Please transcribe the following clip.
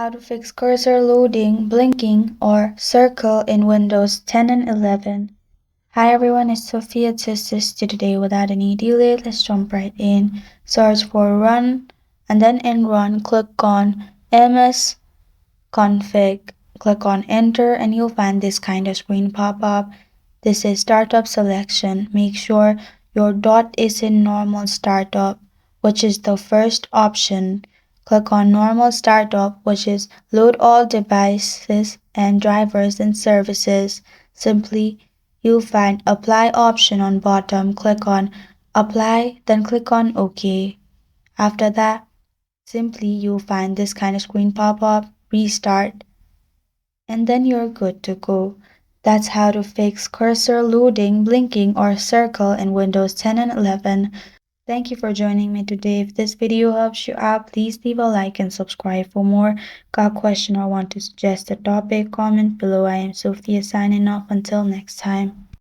How to fix cursor loading, blinking, or circle in Windows 10 and 11. Hi everyone, it's Sophia to assist you today. Without any delay, let's jump right in. Search for Run, and then in Run, click on MS Config. Click on Enter, and you'll find this kind of screen pop up. This is Startup Selection. Make sure your dot is in Normal Startup, which is the first option. Click on Normal Startup, which is Load all devices and drivers and services. Simply, you'll find Apply option on bottom. Click on Apply, then click on OK. After that, simply you'll find this kind of screen pop up. Restart, and then you're good to go. That's how to fix cursor loading, blinking, or circle in Windows 10 and 11. Thank you for joining me today. If this video helps you out, please leave a like and subscribe for more. Got a question or want to suggest a topic? Comment below. I am Sophia signing off. Until next time.